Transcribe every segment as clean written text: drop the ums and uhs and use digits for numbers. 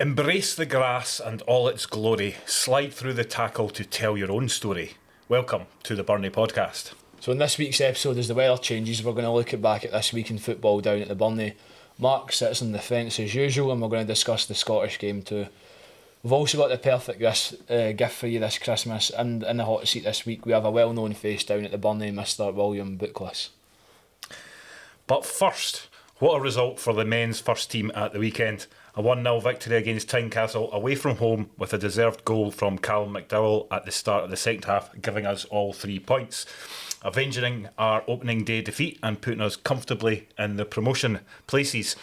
Embrace the grass and all its glory. Slide through the tackle to tell your own story. Welcome to the Burnie podcast. So in this week's episode, as the weather changes, we're going to look back at this week in football down at the Burnie. Mark sits on the fence as usual, and we're going to discuss the Scottish game too. We've also got the perfect gift for you this Christmas, and in the hot seat this week we have a well-known face down at the Burnie, Mr. William Bookless. But first, what a result for the men's first team at the weekend. A 1-0 victory against Tynecastle away from home with a deserved goal from Callum McDowell at the start of the second half, giving us all 3 points. Avenging our opening day defeat and putting us comfortably in the promotion places.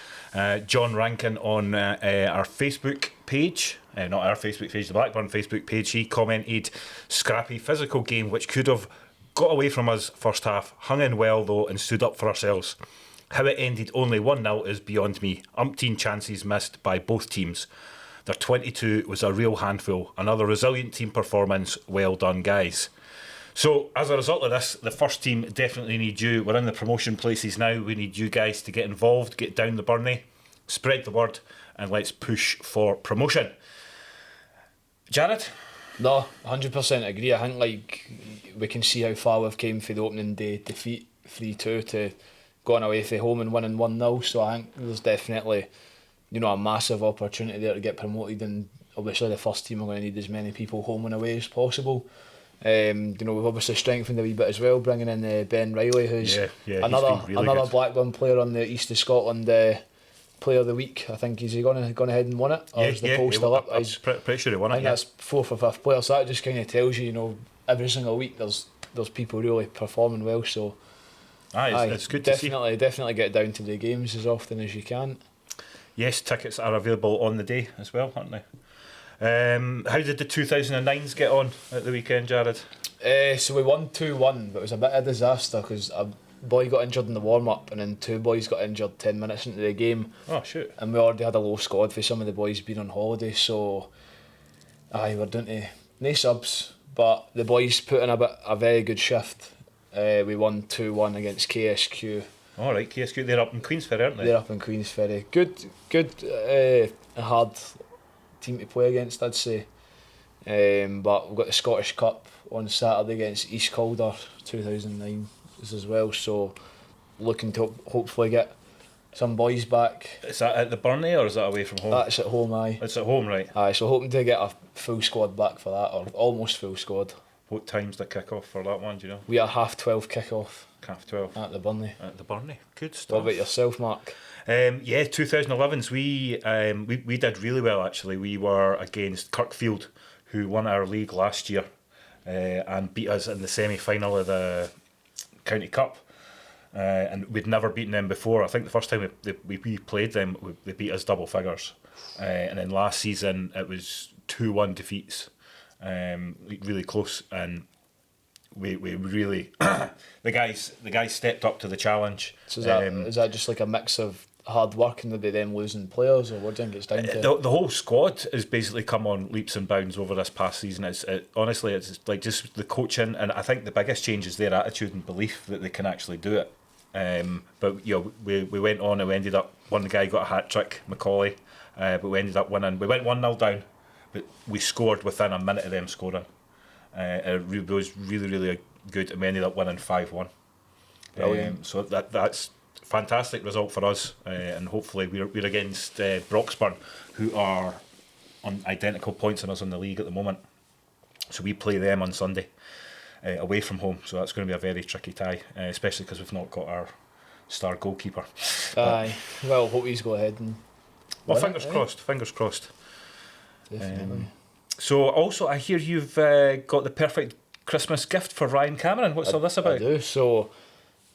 John Rankin on our Facebook page, not our Facebook page, the Blackburn Facebook page, he commented, "Scrappy physical game which could have got away from us first half, hung in well though and stood up for ourselves. How it ended only 1-0 is beyond me. Umpteen chances missed by both teams. Their 22 was a real handful. Another resilient team performance. Well done, guys." So, as a result of this, the first team definitely need you. We're in the promotion places now. We need you guys to get involved, get down the Burnie, spread the word, and let's push for promotion. Jared? No, 100% agree. I think we can see how far we've came for the opening day defeat 3-2 to going away from home and winning 1-0. So I think there's definitely, a massive opportunity there to get promoted, and obviously the first team are going to need as many people home and away as possible. We've obviously strengthened a wee bit as well, bringing in Ben Riley, who's another good. Blackburn player on the East of Scotland Player of the Week. I think he's gone ahead and won it. Or is the poll still up? I'm pretty sure he won it. I think that's 4th or 5th player. So that just kind of tells you, every single week there's people really performing well. So it's good to see. Definitely get down to the games as often as you can. Yes, tickets are available on the day as well, aren't they? How did the 2009s get on at the weekend, Jared? So we won 2-1, but it was a bit of a disaster because a boy got injured in the warm-up and then 2 boys got injured 10 minutes into the game. Oh, shoot. And we already had a low squad for some of the boys being on holiday, so we're down to no subs, but the boys put in a very good shift. We won 2-1 against KSQ. All right, KSQ, they're up in Queensferry, aren't they? They're up in Queensferry. Good, hard team to play against, I'd say. But we've got the Scottish Cup on Saturday against East Calder 2009 as well, so looking to hopefully get some boys back. Is that at the Burnie or is that away from home? That's at home, aye. It's at home, right? Aye, so hoping to get a full squad back for that, or almost full squad. What time's the kick-off for that one, do you know? We are 12:30 kick-off. 12:30. At the Burnie. At the Burnie. Good stuff. What about yourself, Mark? 2011s, we did really well actually. We were against Kirkfield, who won our league last year and beat us in the semi-final of the County Cup. And we'd never beaten them before. I think the first time we played them, they beat us double figures. And then last season it was 2-1 defeats, really close, and we really the guys stepped up to the challenge. So is that just like a mix of hard work and maybe them losing players, or what do you think it's down to? The whole squad has basically come on leaps and bounds over this past season. Honestly, it's like just the coaching, and I think the biggest change is their attitude and belief that they can actually do it. But we went on and we ended up, one guy got a hat trick, Macaulay, but we ended up winning. We went 1-0 down, but we scored within a minute of them scoring. It was really, really good, and we ended up winning 5-1. So that's a fantastic result for us, and hopefully we're against Broxburn, who are on identical points in us in the league at the moment. So we play them on Sunday away from home. So that's going to be a very tricky tie, especially because we've not got our star goalkeeper. Aye, well, hope he's go ahead and. Well, fingers crossed. Definitely. So also, I hear you've got the perfect Christmas gift for Ryan Cameron. What's all this about? I do. So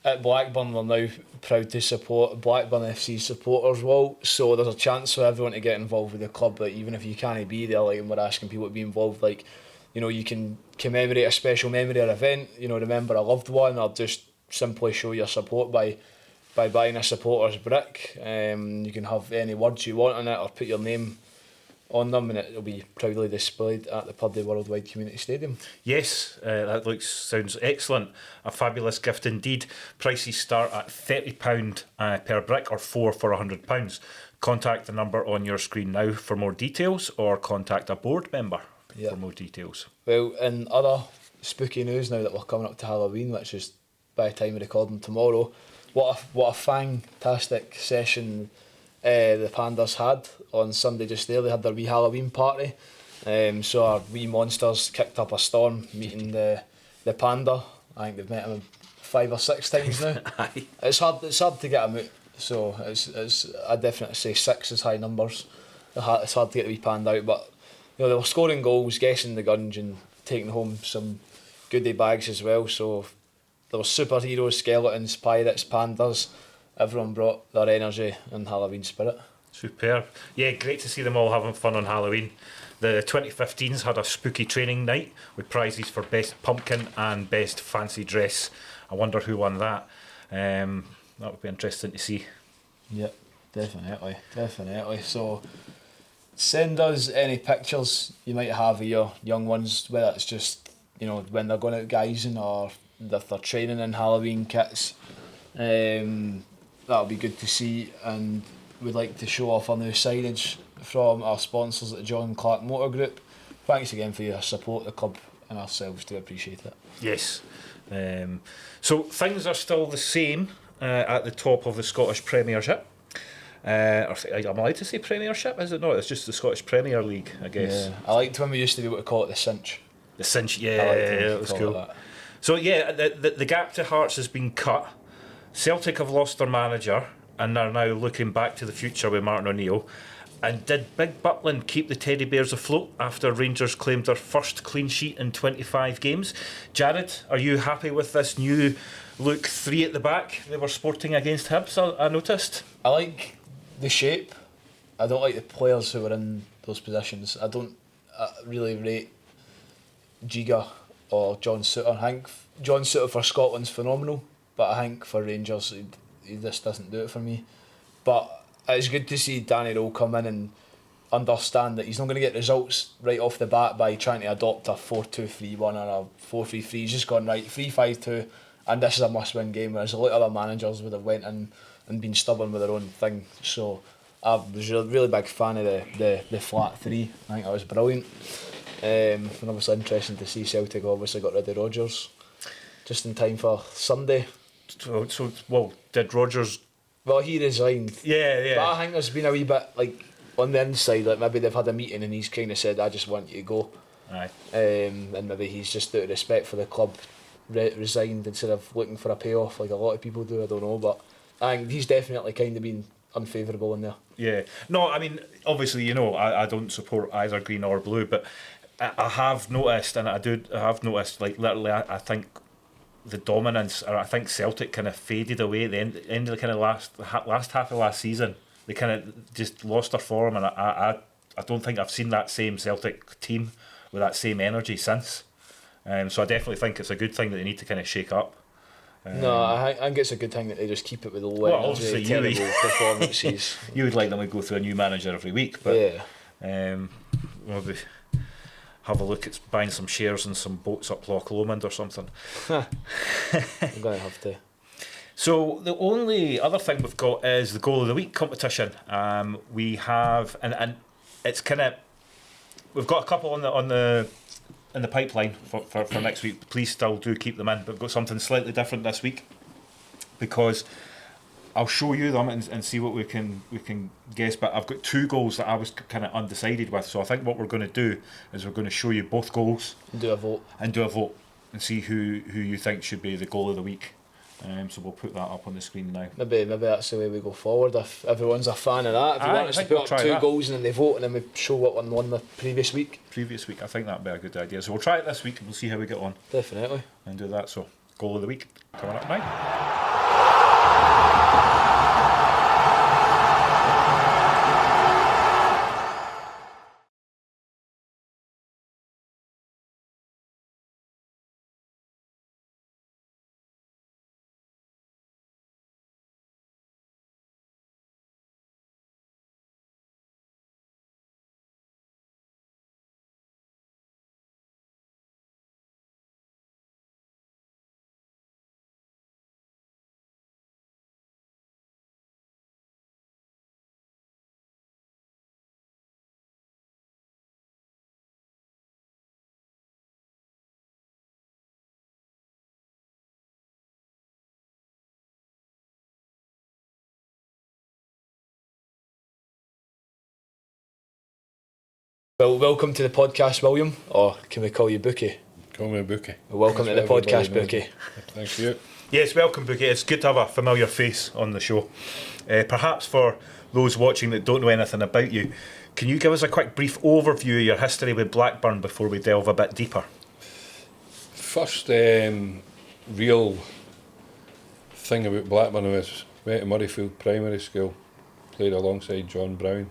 at Blackburn, we're now proud to support Blackburn FC supporters wall. So there's a chance for everyone to get involved with the club. Like, even if you can't be there, and we're asking people to be involved. You can commemorate a special memory or event. Remember a loved one, or just simply show your support by buying a supporters brick. You can have any words you want on it, or put your name on them, and it'll be proudly displayed at the Purdy Worldwide Community Stadium. Yes, that sounds excellent. A fabulous gift indeed. Prices start at £30 per brick, or 4 for £100. Contact the number on your screen now for more details, or contact a board member for more details. Well, in other spooky news, now that we're coming up to Halloween, which is by the time we're recording tomorrow, what a fantastic session the Pandas had on Sunday just there. They had their wee Halloween party. So our wee monsters kicked up a storm meeting the Panda. I think they've met him 5 or 6 times now. It's hard to get him out. So it's I'd definitely say 6 is high numbers. It's hard to get the wee Panda out, but they were scoring goals, guessing the guns, and taking home some goodie bags as well. So there were superheroes, skeletons, pirates, pandas. Everyone brought their energy and Halloween spirit. Superb. Yeah, great to see them all having fun on Halloween. The 2015s had a spooky training night with prizes for best pumpkin and best fancy dress. I wonder who won that. That would be interesting to see. Yep, definitely. So send us any pictures you might have of your young ones, whether it's just when they're going out guising or if they're training in Halloween kits. That'll be good to see, and we'd like to show off our new signage from our sponsors at the John Clark Motor Group. Thanks again for your support. The club and ourselves do appreciate it. Yes. So things are still the same at the top of the Scottish Premiership. I'm allowed to say Premiership, is it not? It's just the Scottish Premier League, I guess. Yeah, I liked when we used to be able to call it the Cinch. The Cinch, yeah, it was cool. So yeah, the gap to Hearts has been cut. Celtic have lost their manager and are now looking back to the future with Martin O'Neill. And did Big Butland keep the Teddy Bears afloat after Rangers claimed their first clean sheet in 25 games? Jared, are you happy with this new look 3 at the back they were sporting against Hibs, I noticed? I like the shape. I don't like the players who were in those positions. I don't really rate Giga or John Souttar. I think John Souttar for Scotland's phenomenal, but I think for Rangers he just doesn't do it for me. But it's good to see Danny Rowe come in and understand that he's not going to get results right off the bat by trying to adopt a 4-2-3-1 or a 4-3-3. He's just gone right 3-5-2, and this is a must-win game. Whereas a lot of other managers would have went in and been stubborn with their own thing. So I was a really big fan of the flat 3. I think that was brilliant. And obviously interesting to see Celtic obviously got rid of Rodgers just in time for Sunday. So did Rodgers? Well, he resigned. Yeah. But I think there's been a wee bit like on the inside, like maybe they've had a meeting and he's kind of said, "I just want you to go." Aye. And maybe he's just out of respect for the club resigned instead of looking for a payoff like a lot of people do. I don't know, but I think he's definitely kind of been unfavourable in there. Yeah. No, I mean, obviously, I don't support either green or blue, but I have noticed, and I have noticed, like literally, I think the dominance, or I think Celtic kind of faded away at the end of the kind of last half of last season. They kind of just lost their form, and I don't think I've seen that same Celtic team with that same energy since. So I definitely think it's a good thing that they need to kind of shake up. No, I think it's a good thing that they just keep it with the low energy, terrible performances. You would like them to go through a new manager every week, but maybe have a look at buying some shares and some boats up Loch Lomond or something. I'm going to have to. So the only other thing we've got is the Goal of the Week competition. We have, and it's kind of, we've got a couple in the pipeline for next week. Please still do keep them in, but we've got something slightly different this week, because I'll show you them and see what we can guess. But I've got 2 goals that I was kind of undecided with, so I think what we're going to do is we're going to show you both goals and do a vote and see who you think should be the goal of the week. So we'll put that up on the screen now. Maybe that's the way we go forward, if everyone's a fan of that. If you want us to put up 2 goals and then they vote, and then we show what one won the previous week. I think that'd be a good idea. So we'll try it this week and we'll see how we get on. Definitely. And do that. So goal of the week coming up now. Well, welcome to the podcast, William, or can we call you Bookie? Call me Bookie. Well, welcome to the podcast, Bookie. Thank you. Yes, welcome, Bookie. It's good to have a familiar face on the show. Perhaps for those watching that don't know anything about you, can you give us a quick brief overview of your history with Blackburn before we delve a bit deeper? First real thing about Blackburn was went to Murrayfield Primary School, played alongside John Brown,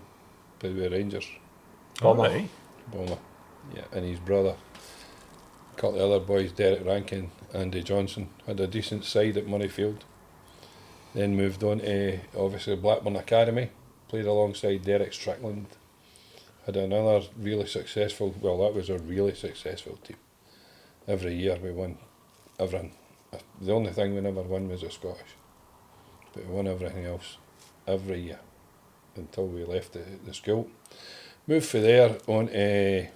played with Rangers. Bomber. Bomber. Yeah, and his brother. A couple of other boys, Derek Rankin, Andy Johnson, had a decent side at Murrayfield. Then moved on to obviously Blackburn Academy, played alongside Derek Strickland. Had another really successful, well, that was a really successful team. Every year we won everything. The only thing we never won was the Scottish, but we won everything else every year until we left the school. Moved from there on to,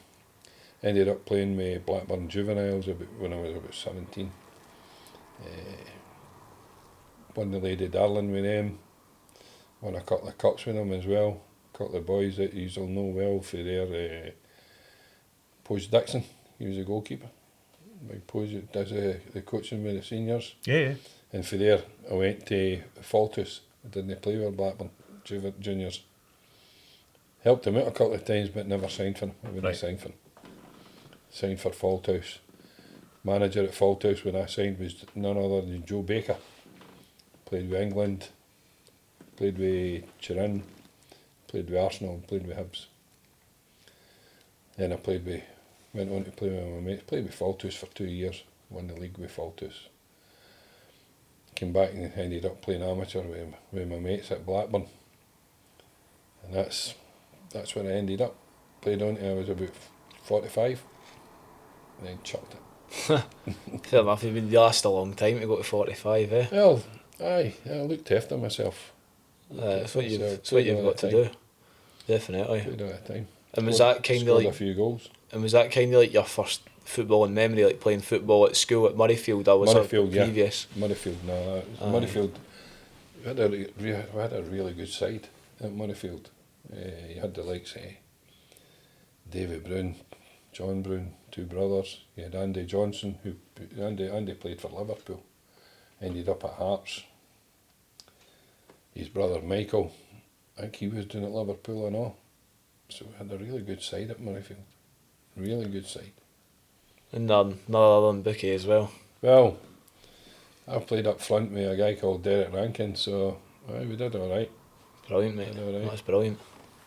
ended up playing with Blackburn Juveniles when I was about 17. Won the Lady Darling with them, won a couple of cups with them as well. A couple of boys that you'll know well for their Pose Dixon, he was a goalkeeper. Big Pose does the coaching with the seniors. Yeah. And for there I went to Faltus. I didn't play with Blackburn juniors. Helped him out a couple of times but never signed for him. I wouldn't sign for him. Signed for Falthouse. Manager at Falthouse when I signed was none other than Joe Baker. Played with England, played with Turin, played with Arsenal, played with Hibs. Then I went on to play with my mates, played with Falthouse for 2 years, won the league with Falthouse. Came back and ended up playing amateur with my mates at Blackburn. And that's where I ended up. Played on till I was about 45, and then chucked it. Fair enough, you last a long time to go to 45, eh? Well, aye, I looked after myself. That's what you've got to do. Definitely. Played all the time. And was that kind of like a few goals? And was that kind of like your first footballing memory, like playing football at school at Murrayfield? Or was Murrayfield, it previous? Yeah. Murrayfield, no. Murrayfield, we had a really good side at Murrayfield. You had the likes of David Brown, John Brown, two brothers. You had Andy Johnson, Andy played for Liverpool, ended up at Hearts. His brother Michael, I think he was doing at Liverpool and all. So we had a really good side at Murrayfield. Really good side. And none other than Bookie as well. Well, I played up front with a guy called Derek Rankin, so we did alright. Brilliant, mate. Right. That's brilliant.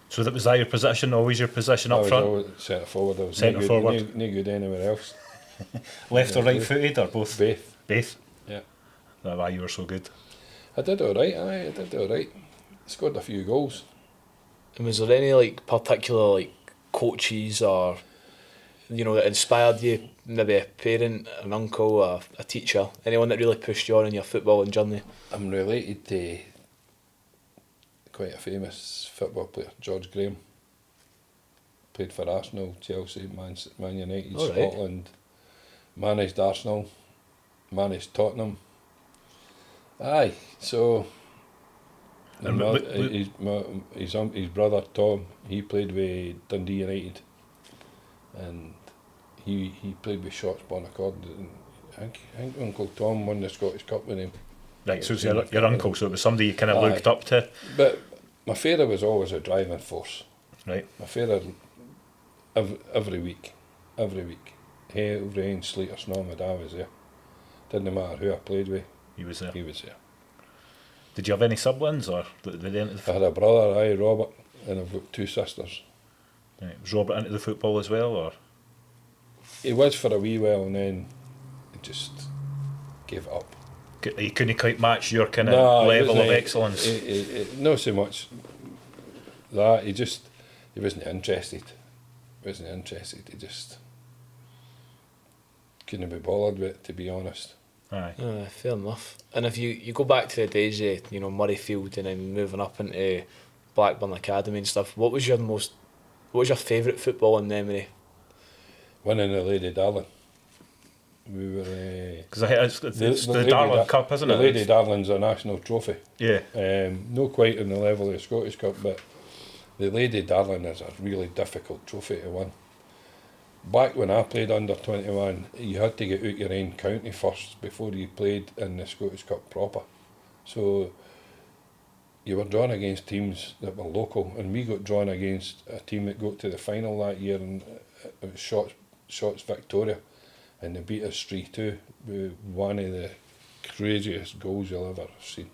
So was that your position, always your position up front? I was always centre forward. I was Centre forward. No good anywhere else. Left or right footed or both? Both. Both? Yeah. That's why you were so good. I did alright, I did alright. Scored a few goals. And was there any like particular like coaches or that inspired you? Maybe a parent, an uncle, a teacher, anyone that really pushed you on in your footballing journey? I'm related to quite a famous football player, George Graham. Played for Arsenal, Chelsea, Man United, All right. Scotland. Managed Arsenal, managed Tottenham. Aye, so And his brother Tom, he played with Dundee United, and he played with Shotts Bonaccord. I think Uncle Tom won the Scottish Cup with him. Right, so it was your uncle, so it was somebody you kind of looked up to. But my father was always a driving force. Right. My father, every week, every rain, sleet or snow, my dad was there. Didn't matter who I played with, He was there. he was there. Did you have any siblings or did they enter I had a brother, Robert, and I've got two sisters. Right. Was Robert into the football as well, or? He was for a wee while and then he just gave it up. He couldn't quite match your kind of level of excellence. Not so much that, he wasn't interested. He just couldn't be bothered with it, to be honest. Aye. Fair enough. And if you go back to the days of Murrayfield and then moving up into Blackburn Academy and stuff, what was your favourite footballing memory? Winning the Lady Darling. We were Because it's the Darling Cup, isn't it? The Lady Darling's a national trophy. Yeah. Not quite on the level of the Scottish Cup, but The Lady Darling is a really difficult trophy to win. Back when I played under 21, you had to get out your own county first before you played in the Scottish Cup proper. So you were drawn against teams that were local, and we got drawn against a team that got to the final that year, and it was Shots Victoria, and they beat us 3-2 with one of the craziest goals you'll ever have seen.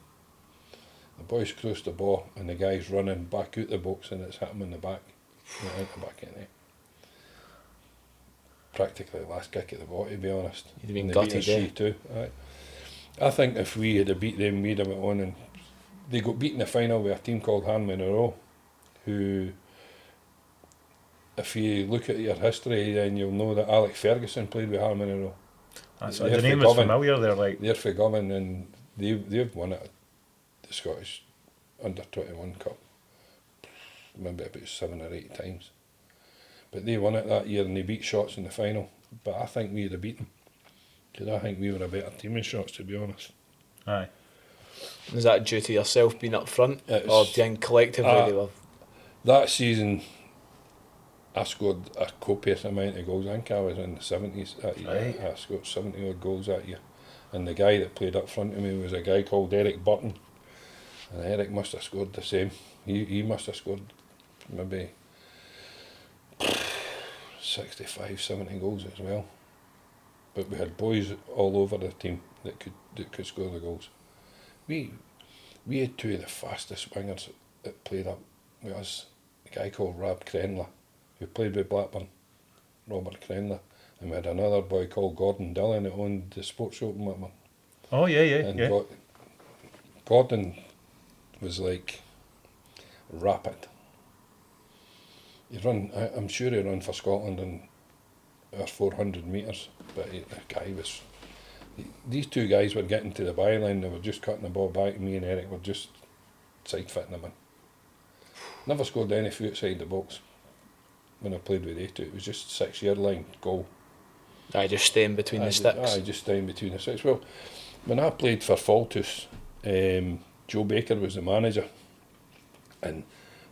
The boys crossed the ball, and the guy's running back out the box, and it's hit him in the back, out the back of the net. Practically the last kick at the ball, to be honest. You'd have been And gutted, they beat us 3-2. Aye. I think if we had beat them, we'd have went on, and they got beat in the final with a team called Hanley-Rowe, who, if you look at your history, then you'll know that Alex Ferguson played with Hanley-Rowe. The name is familiar there, like. They're for Govan, and they've won it, the Scottish Under-21 Cup, maybe about 7 or 8 times. But they won it that year, and they beat Shots in the final. But I think we'd have beat them, because I think we were a better team in Shots, to be honest. Aye. Is that due to yourself being up front, or do you think collectively they were? That season, I scored a copious amount of goals. I think I was in the 70s that year. Right. I scored 70 odd goals that year. And the guy that played up front of me was a guy called Eric Burton. And Eric must have scored the same. He must have scored maybe 65, 70 goals as well. But we had boys all over the team that could score the goals. We had two of the fastest wingers that played up with us. A guy called Rob Crenler, who played with Blackburn, Robert Crenler, and we had another boy called Gordon Dillon that owned the sports shop in Whitman. Oh yeah. Gordon was like rapid. I'm sure he ran for Scotland in our 400 metres, but the guy was. These two guys were getting to the byline, they were just cutting the ball back, and me and Eric were just side fitting them in. Never scored any foot outside the box when I played with they two. It was just 6-yard line goal. I just staying between the sticks. Just staying between the sticks. Well, when I played for Faltus, Joe Baker was the manager, and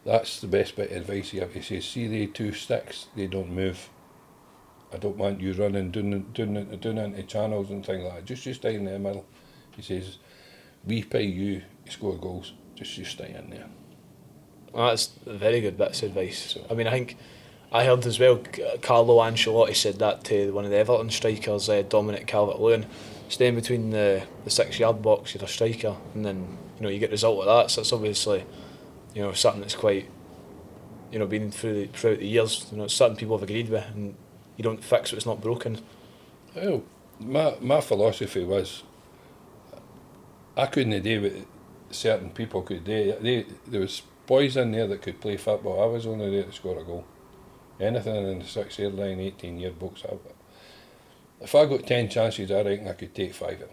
that's the best bit of advice he ever says. See the 2 sticks, they don't move. I don't want you running doing into channels and things like that. Just you stay in the middle. He says, we pay you to score goals. Just you stay in there. Well, that's a very good bits of advice. I mean, I think I heard as well, Carlo Ancelotti said that to one of the Everton strikers, Dominic Calvert-Lewin. Staying between the 6-yard box, you're a striker, and then you get the result of that. So it's obviously something that's quite been throughout the years. It's something people have agreed with, and you don't fix what's not broken. Well, my philosophy was I couldn't do what certain people could do. There was boys in there that could play football. I was only there to score a goal. Anything in the 6-yard line, 18-yard box. If I got 10 chances, I reckon I could take 5 of them.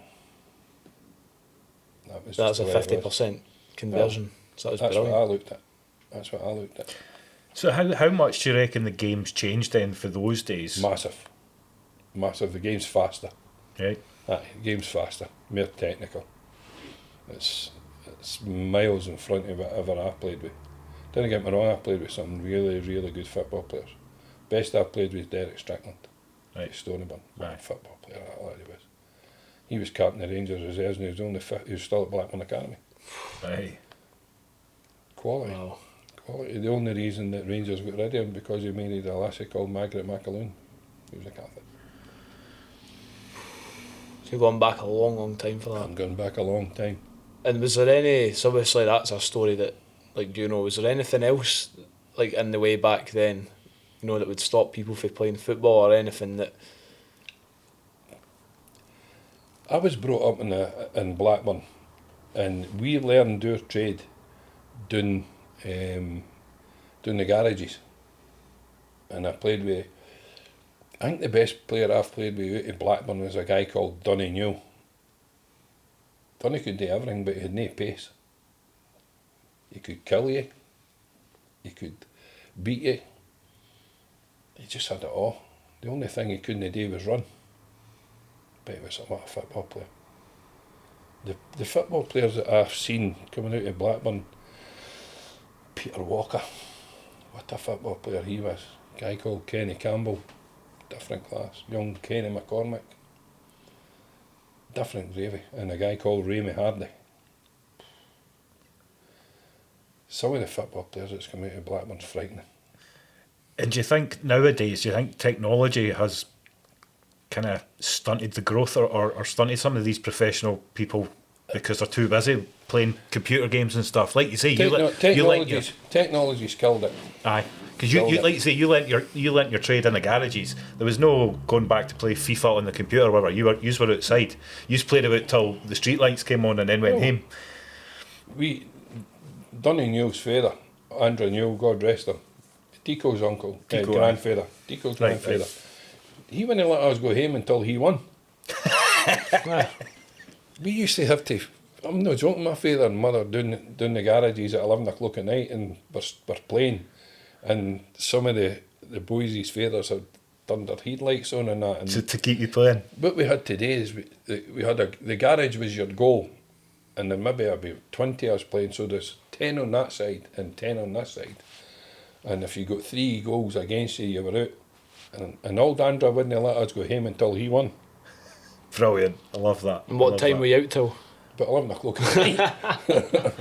That's a 50% conversion. So that's brilliant. what I looked at. That's what I looked at. So how much do you reckon the game's changed then for those days? Massive. The game's faster. Right. The game's faster, more technical. It's miles in front of whatever I played with. Don't get me wrong, I played with some really, really good football players. Best I played with Derek Strickland. Right. Stonyburn. Right. Football player, that lad he was. He was captain of Rangers reserves, and he was only he was still at Blackburn Academy. Right. Quality. Wow. Quality. The only reason that Rangers got rid of him because he married a lassie called Margaret McAloon. He was a Catholic. So you're going back a long, long time for that. I'm going back a long time. And was there any? So obviously that's a story that, was there anything else in the way back then, that would stop people from playing football, or anything that? I was brought up in Blackburn, and we learned our trade doing the garages. And I played with, I think the best player I've played with out of Blackburn was a guy called Donny Newell. Donny could do everything, but he had no pace. He could kill you, he could beat you, he just had it all. The only thing he couldn't do was run. But he was a football player. The football players that I've seen coming out of Blackburn, Peter Walker, What a football player he was. A guy called Kenny Campbell, different class. Young Kenny McCormick, different gravy. And a guy called Ramey Hardy. Some of the football players that's come out of Blackburn's frightening. And do you think nowadays, technology has kind of stunted the growth or stunted some of these professional people because they're too busy playing computer games and stuff? Like you say, technology's killed it. Aye, because you like you say, you learnt your trade in the garages. There was no going back to play FIFA on the computer or whatever. You were outside. You played about till the street lights came on and then went home. Donny Newell's father, Andrew Newell, God rest him, Tico's uncle, grandfather, Tico's grandfather. Right. He wouldn't let us go home until he won. We used to have to, I'm not joking, my father and mother doing the garages at 11 o'clock at night and we're playing. And some of the boys, his fathers had done their headlights on and that. And to keep you playing. What we had today is we had the garage was your goal. And then maybe about 20 hours playing, so there's 10 on that side and 10 on this side. And if you got 3 goals against you, you were out. And old Andrew wouldn't let us go home until he won. Brilliant, I love that. And what time were you out till? About 11 o'clock at night.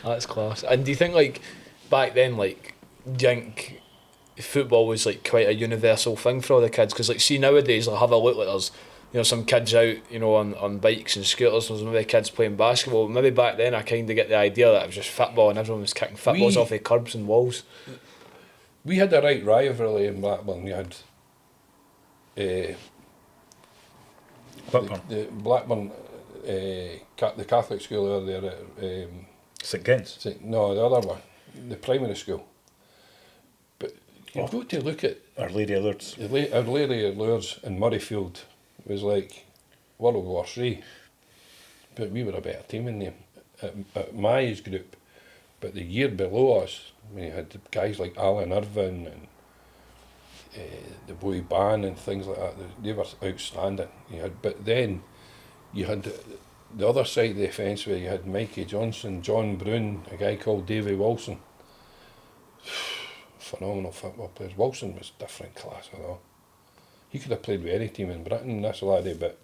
That's class. And do you think, like, back then, like, do you think football was, like, quite a universal thing for all the kids? Because, like, see, nowadays, like, have a look, like, there's, some kids out, on bikes and scooters. There's maybe kids playing basketball. Maybe back then I kind of get the idea that it was just football and everyone was kicking footballs off the curbs and walls. We had a right rivalry in Blackburn. We had Blackburn. The Blackburn, the Catholic school over there at St Gents? No, the other one, the primary school. But you've got to look at Our Lady of Lourdes. Our Lady of Lourdes in Murrayfield was like World War III. But we were a better team in them at my age group. But the year below us, we had guys like Alan Irvin and the boy Ban and things like that. They were outstanding. But then you had the other side of the fence where you had Mikey Johnson, John Brown, a guy called Davy Wilson. Phenomenal football players. Wilson was different class, He could have played with any team in Britain, this laddie, but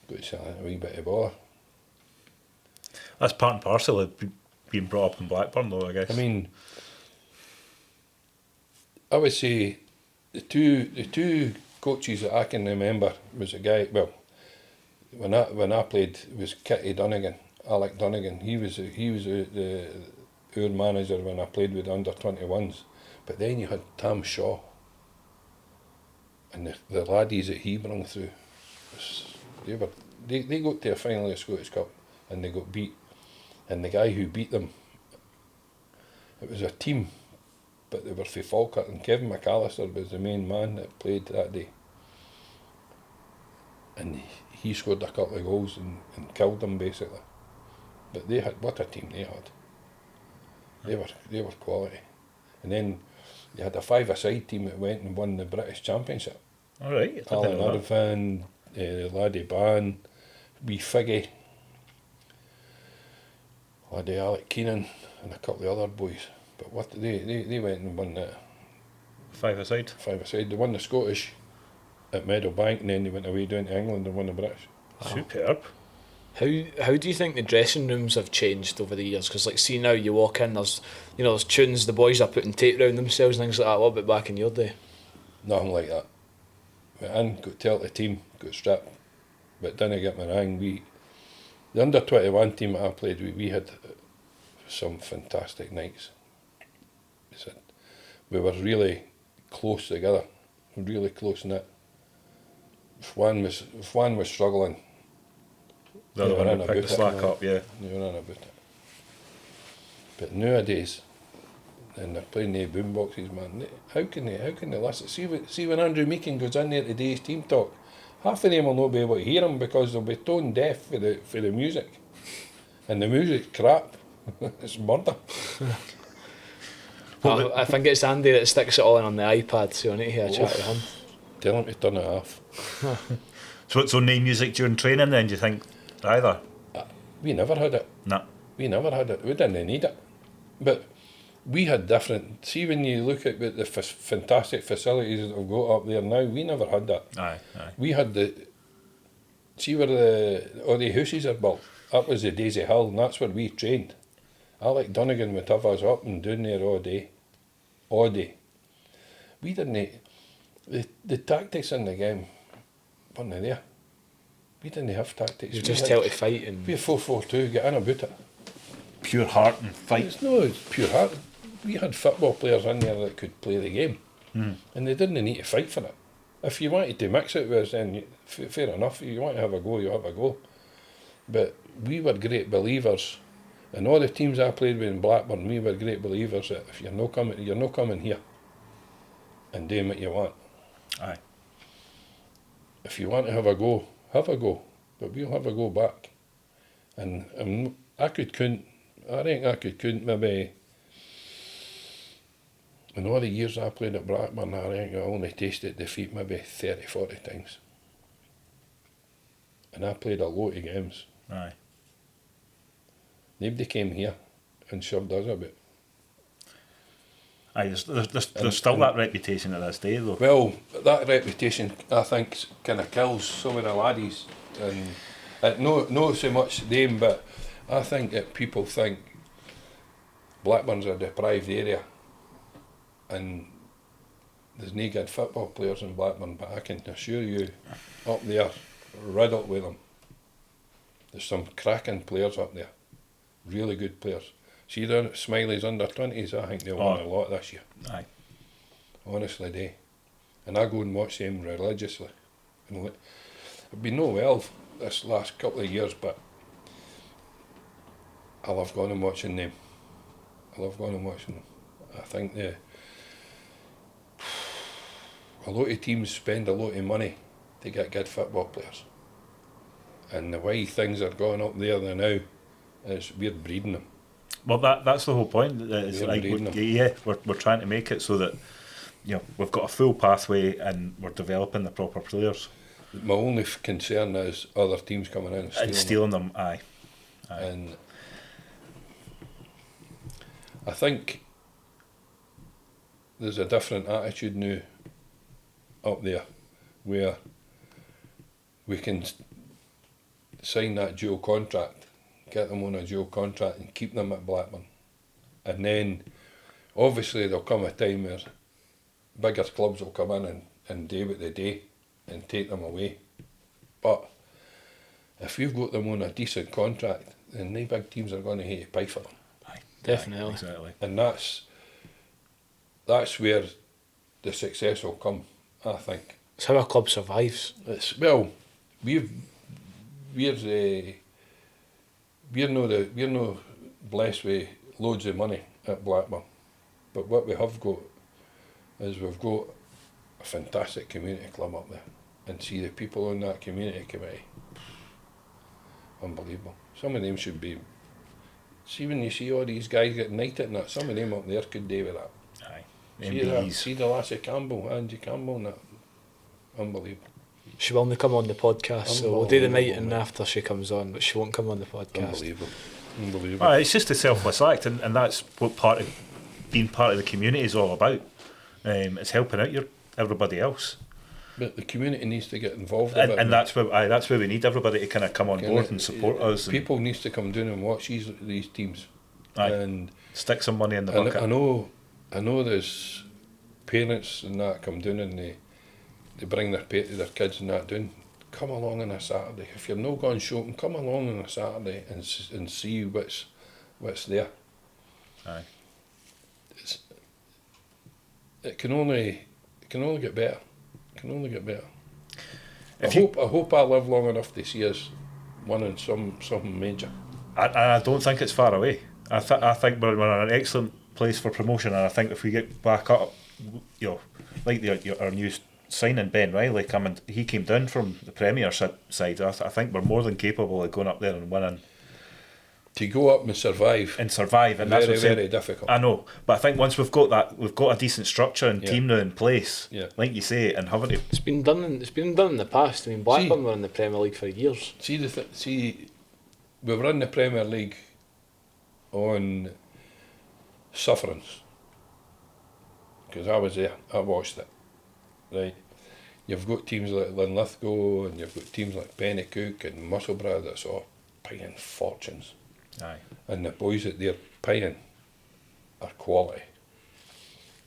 got to a wee bit of bother. That's part and parcel of being brought up in Blackburn, though, I guess. I mean, I would say the two coaches that I can remember was a guy. Well, when I played, it was Kitty Donegan, Alec Donegan. He was our manager when I played with the under-21s. But then you had Tam Shaw and the laddies that he brought through. They got to a final of the Scottish Cup and they got beat. And the guy who beat them, it was a team, but they were for Falkirk, and Kevin McAllister was the main man that played that day. And he scored a couple of goals and killed them basically. But they had, what a team they had. They were quality. And then they had a 5-a-side team that went and won the British Championship. All right. Alan Irvin, Laddie Ban, wee Figgy, laddie Alec Keenan, and a couple of other boys. But what they went and won that 5-a-side. 5-a-side. They won the Scottish at Meadowbank, and then they went away down to England and won the British. Superb. How do you think the dressing rooms have changed over the years? Because, like, see now you walk in, there's there's tunes, the boys are putting tape around themselves and things like that. What about back in your day? Nothing like that. Went in, got to tell the team, got strapped, but didn't get my ring. The under-21 team that I played with, we had some fantastic nights. We were really close together, really close knit. If one was struggling, The other one would pick the slack up, yeah. They were on about it. But nowadays, and they're playing the boom boxes, man. How can they listen? See when Andrew Meakin goes in there today's team talk, half of them will not be able to hear him because they'll be tone deaf for the music, and the music's crap. It's murder. I think it's Andy that sticks it all in on the iPad, so I need to hear a chat with him. Tell him to turn it off. So no music during training then, do you think, either? We never had it. No. We never had it. We didn't need it. But we had different. See, when you look at the fantastic facilities that we've got up there now, we never had that. Aye. We had see where all the houses are built. That was the Daisy Hill, and that's where we trained. Alec Donegan would have us up and down there all day. We didn't. The tactics in the game weren't there. We didn't have tactics. You just tell to fight and We had 4-4-2, get in about it. Pure heart and fight. It's pure heart. We had football players in there that could play the game, and they didn't need to fight for it. If you wanted to mix it with us, then fair enough. You want to have a go, you have a go. But we were great believers, and all the teams I played with in Blackburn, we were great believers that if you're not coming here and doing what you want. Aye. If you want to have a go, but we'll have a go back. And I think I could count maybe, in all the years I played at Blackburn, I think I only tasted defeat maybe 30, 40 times. And I played a lot of games. Aye. Nobody came here and shoved us a bit. Aye, there's still that reputation to this day, though. Well, that reputation, I think, kind of kills some of the laddies. And no so much them, but I think that people think Blackburn's a deprived area and there's no good football players in Blackburn, but I can assure you, up there, riddled with them. There's some cracking players up there, really good players. See the Smiley's under 20s, I think they'll win a lot this year. Aye. Honestly, they. And I go and watch them religiously. And I've been no well this last couple of years, but I love going and watching them. I think a lot of teams spend a lot of money to get good football players. And the way things are going up there now is we're breeding them. Well, that's the whole point. It's like we're trying to make it so that we've got a full pathway and we're developing the proper players. My only concern is other teams coming in and stealing them. Aye. And I think there's a different attitude now up there where we can sign that dual contract, get them on a dual contract and keep them at Blackburn. And then obviously there'll come a time where bigger clubs will come in and do what they do and take them away. But if you've got them on a decent contract, then the big teams are going to hate to pay for them. Aye, definitely. Exactly. And that's where the success will come, I think. It's how a club survives. We're no blessed with loads of money at Blackburn, but what we have got is we've got a fantastic community club up there, and see the people on that community committee, unbelievable. Some of them should be. See when you see all these guys getting knighted and that, some of them up there could do with that. Aye. See the lassie Campbell, Angie Campbell, and that, unbelievable. She will only come on the podcast, so we'll do the meeting after she comes on, but she won't come on the podcast. Unbelievable. Well, it's just a selfless act, and that's what being part of the community is all about. It's helping out everybody else. But the community needs to get involved and that's where we need everybody to kind of come on board and support us. People needs to come down and watch these teams. Aye. And stick some money in the bucket. I know there's parents and that come down and they bring their kids and that down. Come along on a Saturday. If you're not going shopping, come along on a Saturday and see what's there. Aye. It can only get better. I hope I live long enough to see us winning something major. I don't think it's far away. I think we're in an excellent place for promotion, and I think if we get back up, like our new signing Ben Riley he came down from the Premiership side. I think we're more than capable of going up there and winning. To go up and survive, and that's very difficult. I know, but I think once we've got a decent structure and team now in place, like you say, and having to. It's been done in the past. I mean, Blackburn were in the Premier League for years. See, we were in the Premier League on sufferance. Because I was there, I watched it. Right, you've got teams like Linlithgow and you've got teams like Pennycook and Musselburgh that's all paying fortunes. Aye. And the boys that they're paying are quality.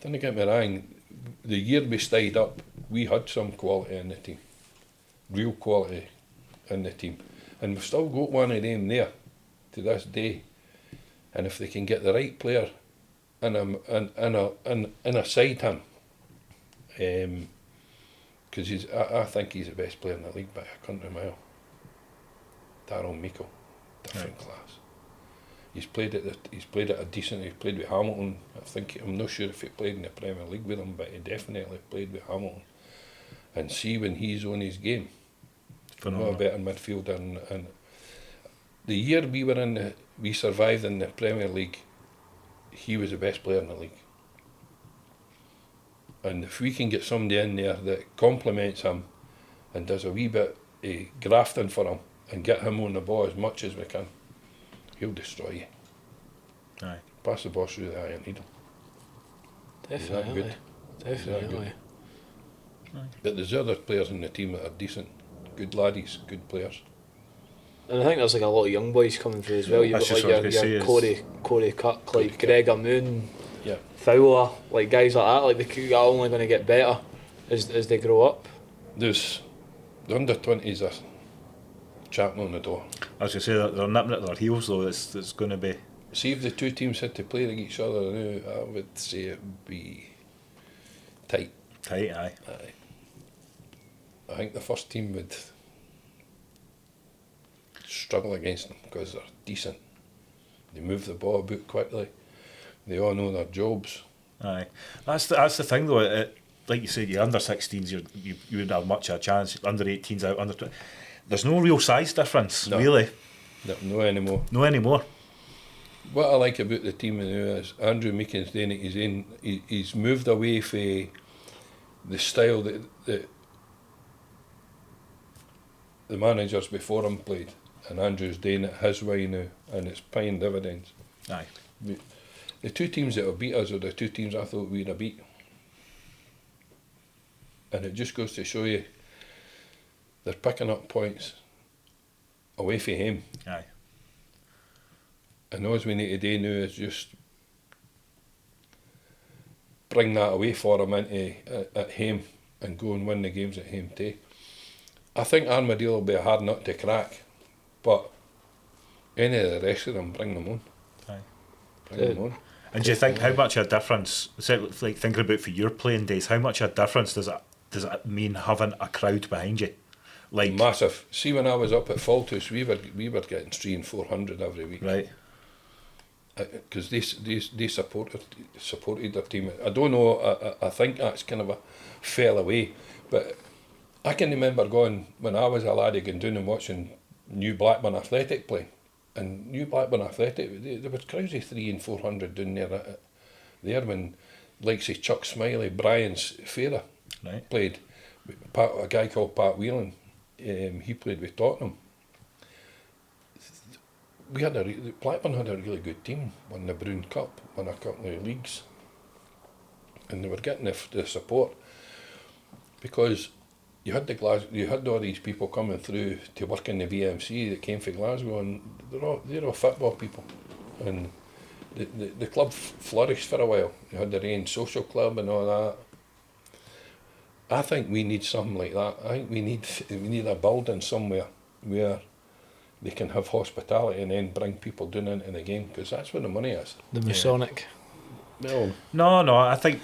Don't get me wrong, the year we stayed up, we had some quality in the team. Real quality in the team. And we've still got one of them there to this day. And if they can get the right player in aside him, because I think he's the best player in the league by a country mile. Darryl Meikle, different class. He's played at a decent. He played with Hamilton. I'm not sure if he played in the Premier League with him, but he definitely played with Hamilton. And see when he's on his game, not a better midfielder. And the year we survived in the Premier League, he was the best player in the league. And if we can get somebody in there that complements him and does a wee bit of grafting for him and get him on the ball as much as we can, he'll destroy you. Aye. Pass the ball through the eye and needle. Definitely. Definitely. But there's other players in the team that are decent, good laddies, good players. And I think there's like a lot of young boys coming through as well. You've That's got just like what I was your gonna say Corey Cook, like Gregor Moon, Yeah. Fowler, like guys like that. Like they are only going to get better as they grow up. There's the under 20s are chapping on the door. I was going to say that they're nipping at their heels though. It's going to be. See if the two teams had to play against each other now, I would say it would be tight. Tight, aye. I think the first team would struggle against them because they're decent. They move the ball about quickly. They all know their jobs. Aye, that's the thing though. Like you said, you're under 16s, you wouldn't have much of a chance. Under 18s out, under 20. There's no real size difference, No. really. No anymore. No anymore. What I like about the team now is Andrew Meakin's doing it. He's moved away from the style that the managers before him played, and Andrew's doing it his way now, and it's paying dividends. Aye. The two teams that have beat us are the two teams I thought we'd have beat. And it just goes to show you they're picking up points away from him. Aye. And all we need to do now is just bring that away for him into at home and go and win the games at home too. I think Armadale will be a hard nut to crack, but any of the rest of them, bring them on. Aye. Bring them on. And do you think how much a difference? Like thinking about for your playing days, how much a difference does it mean having a crowd behind you? Like Massive. See, when I was up at Faltus, we were getting 300 and 400 every week. right. Because they supported their team. I don't know. I think that's kind of a fell away, but I can remember going when I was a laddie going down and watching New Blackburn Athletic play, and New Blackburn Athletic there was crowds of 300 and 400 down there when likes of Chuck Smiley, Brian's father Right. played. A guy called Pat Whelan, he played with Tottenham. Blackburn had a really good team, won the Brown Cup, won a couple of leagues, and they were getting the support because you had all these people coming through to work in the VMC that came from Glasgow, and they're all football people, and the club flourished for a while. They had their own social club and all that. I think we need something like that. I think we need a building somewhere where they can have hospitality and then bring people down into the game, because that's where the money is. The Masonic. Well, No, I think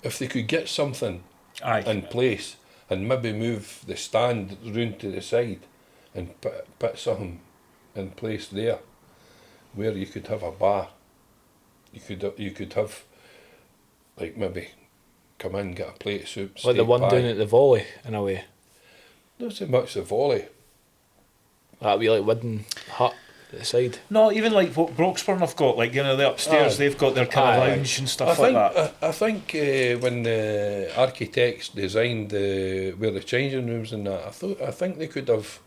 if they could get something aye. in place and maybe move the stand round to the side and put something in place there where you could have a bar. You could have, like, maybe come in, get a plate of soup, Like steak the one pie. down at the volley, in a way. Not so much the volley. That'd be like wooden hut at the side. No, even like what Broxburn have got, like, you know, the upstairs, Aye. they've got their kind of Aye. lounge and stuff like that. I think when the architects designed where the changing rooms and that, I think they could have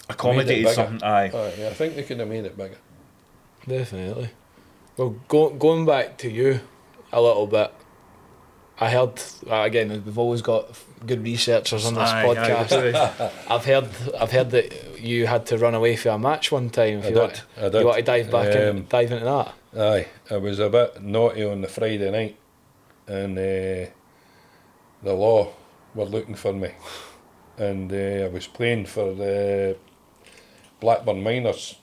Accommodated bigger. something, aye. I think they could have made it bigger. Definitely. Well, going back to you a little bit, I heard, again, we've always got good researchers on this podcast. I've heard that you had to run away for a match one time. I did. You want to dive into that? Aye, I was a bit naughty on the Friday night, and the law were looking for me, and I was playing for the Blackburn Miners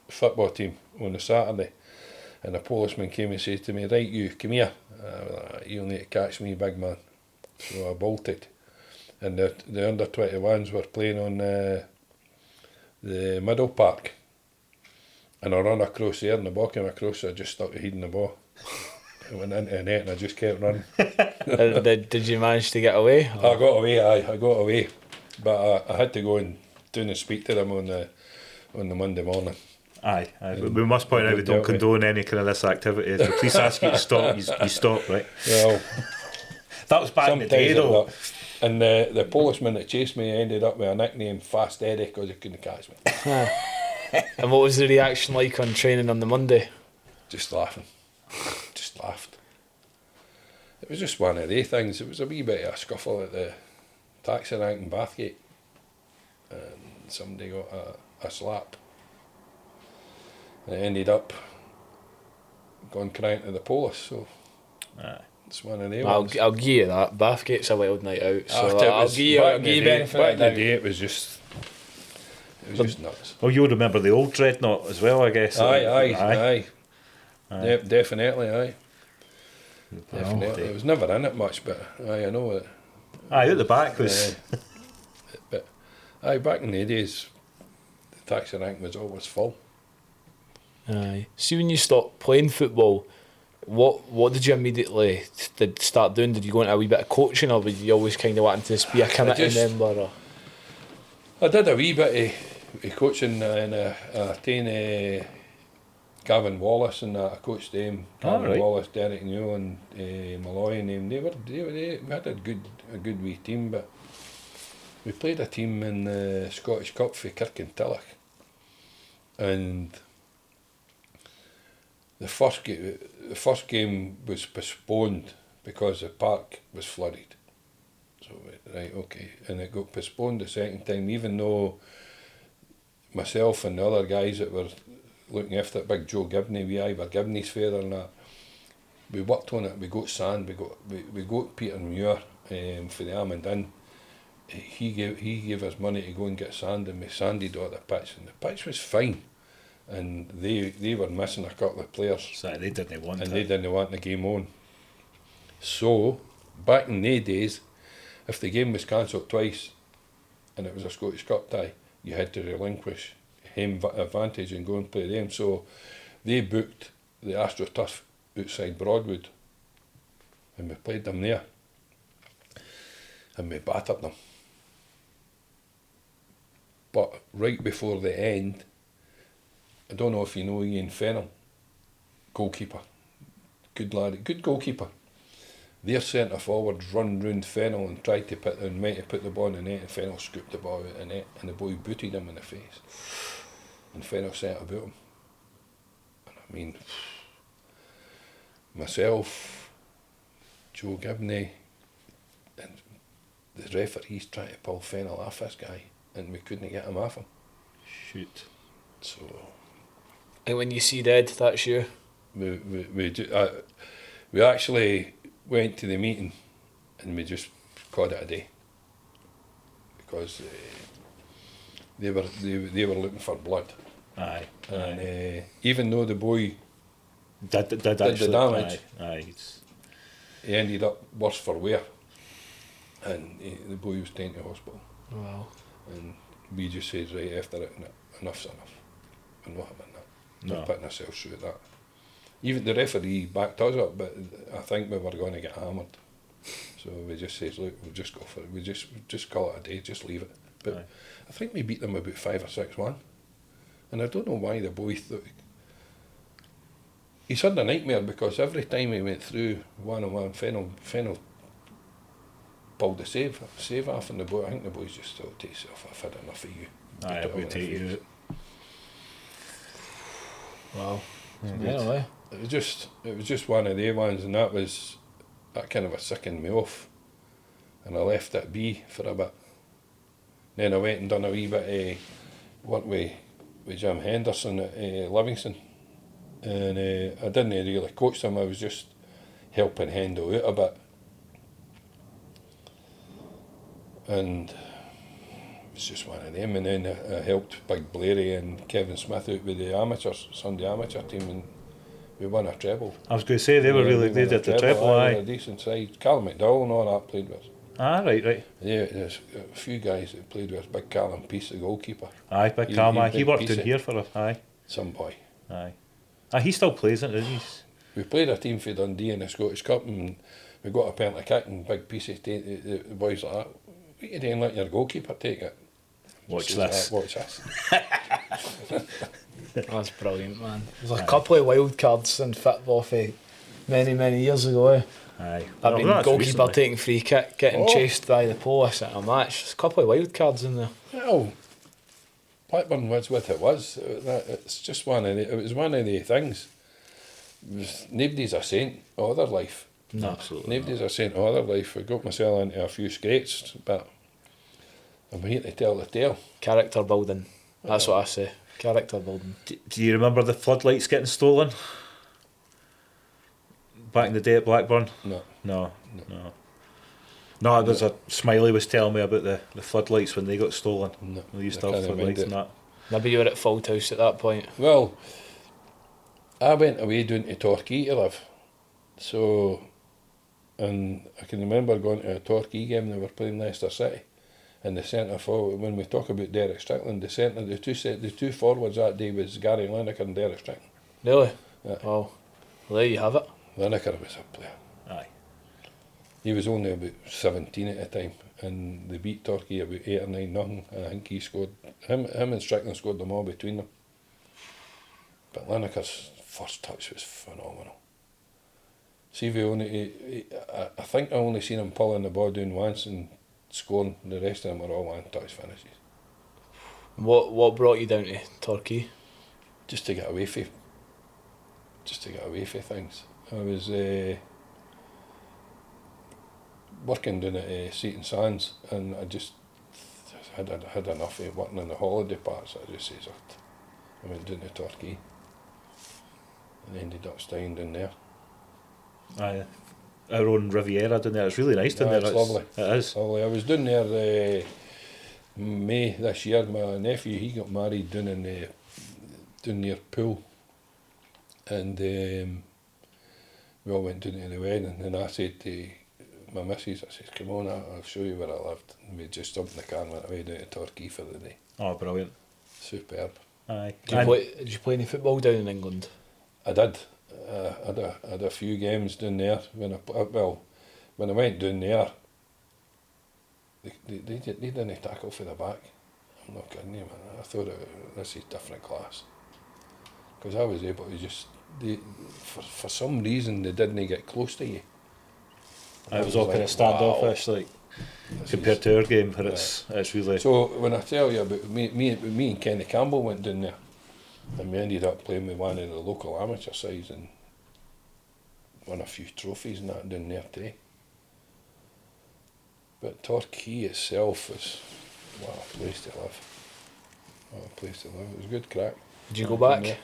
football team on the Saturday, and a policeman came and said to me, "Right, you come here. You'll need to catch me, big man." So I bolted, and the under 21s were playing on the middle park, and I ran across there, and the ball came across, so I just stuck the head in the ball. I went into the net and I just kept running. Did you manage to get away? I got away, I got away, but I had to go and down and speak to them on the Monday morning. Aye. We must point out we don't condone any kind of this activity. If the police ask you to stop, you stop, right? Well, that was back in the day, though. And the policeman that chased me ended up with a nickname, Fast Eddie, because he couldn't catch me. And what was the reaction like on training on the Monday? Just laughing. Just laughed. It was just one of the things. It was a wee bit of a scuffle at the taxi rank in Bathgate, and somebody got a slap. And it ended up going crying to the police, so it's one of the ones. I'll give you that. Bathgate's a wild night out, so I'll give you benefit. Back in the day, it was just nuts. Oh, you'll remember the old Dreadnought as well, I guess. Aye. Definitely, aye. Definitely. I was never in it much, but I know it. Aye, at the back was. But back in the days, the taxi rank was always full. Aye. See, when you stopped playing football, what did you immediately start doing? Did you go into a wee bit of coaching, or were you always kind of wanting to be a committee member? Or? I did a wee bit of coaching, and I taken Gavin Wallace, and I coached them. Gavin Wallace, Derek New, and Malloy, and them. We had a good wee team, but we played a team in the Scottish Cup for Kirkintilloch, and the first game was postponed because the park was flooded. So right, okay, and it got postponed the second time, even though myself and the other guys that were looking after it, Big Joe Gibney, were Gibney's father and that, we worked on it. We got sand. We got Peter Muir for the Armand Inn. He gave us money to go and get sand, and we sanded all the pitch, and the pitch was fine. And they were missing a couple of players. So they didn't want they didn't want the game on. So, back in the days, if the game was cancelled twice and it was a Scottish Cup tie, you had to relinquish home advantage and go and play them. So, they booked the AstroTurf outside Broadwood, and we played them there. And we battered them. But right before the end, I don't know if you know Ian Fennell, goalkeeper, good lad, good goalkeeper. Their centre forwards run round Fennell and tried to put the ball in the net, and Fennell scooped the ball out of the net, and the boy booted him in the face. And Fennell set about him. And I mean, myself, Joe Gibney, and the referees tried to pull Fennell off this guy, and we couldn't get him off him. Shoot. So. And when you see red, that's you. We actually went to the meeting, and we just called it a day, because they were looking for blood. Aye. And even though the boy did the damage, it's... he ended up worse for wear, and the boy was taken to hospital. Wow. And we just said, right after it, enough's enough. We're not having that. Not putting ourselves through that. Even the referee backed us up, but I think we were going to get hammered. So we just said, look, we'll just go for it. We just call it a day, just leave it. But I think we beat them about 5 or 6-1. And I don't know why the boy thought... He's had a nightmare, because every time he went through one-on-one, Fennell pulled the save off, and the boy, I think the boys just thought to himself, I've had enough of you. Aye, we'll take you out. Wow. Anyway. It was just one of the ones, and that kind of a sickened me off, and I left it be for a bit. Then I went and done a wee bit of work with Jim Henderson at Livingston, and I didn't really coach them. I was just helping Hendo out a bit, and it was just one of them. And then I helped Big Blairy and Kevin Smith out with the amateurs, Sunday amateur team, and we won a treble. I was going to say they did the treble. Aye, a decent side. Callum McDowell and all that played with us. Ah, right. Yeah, there's a few guys that played with us. Big Callum Peace, the goalkeeper. Aye, Big Callum. He worked Peacey. in here for us. Aye. Some boy. Aye. He still plays it, doesn't he? We played a team for Dundee in the Scottish Cup, and we got a penalty kick, and Big Peacey, the boys like that, what are you doing, letting your goalkeeper take it? Watch this. Watch this. That's brilliant, man. There's a couple of wild cards in football for many years ago. Aye. I've been that's goalkeeper recently. taking free kick, getting chased by the police at a match. There's a couple of wild cards in there. Well, Blackburn was what it was. It's just it was one of the things. Nobody's a saint all their life. No. Absolutely. Nobody's a saint all their life. I got myself into a few scrapes, but I'm here to tell the tale. Character building. That's what I say. Character building. Do you remember the floodlights getting stolen? Back in the day at Blackburn? No. No, there's a Smiley was telling me about the floodlights when they got stolen. No, They used I to have can't floodlights and remember that. Maybe you were at Fault House at that point. Well, I went away down to Torquay to live. So, and I can remember going to a Torquay game. They were playing Leicester City, and the centre forward. When we talk about Derek Strickland, the two forwards that day was Gary Lineker and Derek Strickland. Really? Yeah. Well, there you have it. Lineker was a player. Aye. He was only about 17 at the time, and they beat Torquay about 8 or 9-0. I think he scored. Him and Strickland scored them all between them. But Lineker's first touch was phenomenal. See, I think I only seen him pulling the ball down once and scoring. The rest of them were all one-touch finishes. What brought you down to Torquay? Just to get away from things. I was working down at Seaton Sands, and I just had enough of working in the holiday parts. I just says, I went down to Torquay and ended up staying down there. Aye. Our own Riviera down there. It's really nice down there. It's lovely. It is. Lovely. I was down there May this year. My nephew, he got married down near Poole, and we all went down to the wedding, and I said to my missus, I said, come on, I'll show you where I lived. And we just jumped in the car and went away down to Torquay for the day. Oh, brilliant. Superb. Aye. Did you play any football down in England? I did. I had a few games down there. When I went down there, they didn't tackle for the back. I'm not kidding you, man. I thought this is different class. Because I was able to just, for some reason, they didn't get close to you. It was all kind of standoffish, like compared to our game, but it's really. So when I tell you about me and Kenny Campbell went down there, and we ended up playing with one of the local amateur sides and won a few trophies and that down there too. But Torquay itself was what a place to live. What a place to live. It was a good crack. Did you go back?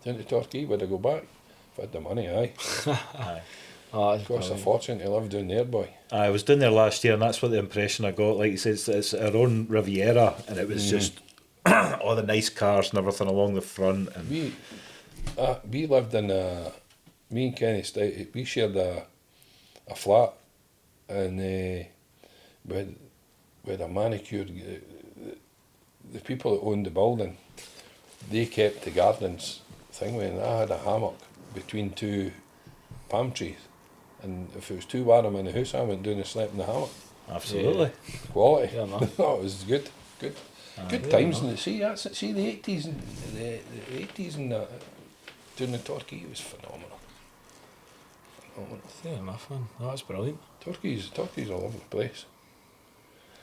Down to Torquay, would I go back? If I had the money, aye. Aye. Oh, It costs a fortune to live down there, boy. I was down there last year, and that's what the impression I got. Like you said, it's our own Riviera, and it was just all the nice cars and everything along the front. And We lived in me and Kenny we shared a flat, and we had a manicured. The people that owned the building, they kept the gardens thing with, and I had a hammock between two palm trees, and if it was too warm in the house, I went down and slept in the hammock. absolutely. Quality. Yeah, man. Oh, it was good times. And see the 80s and the 80s and that doing the Torquay was phenomenal. Fair enough, man. Oh, that's brilliant. Torquay's a lovely place.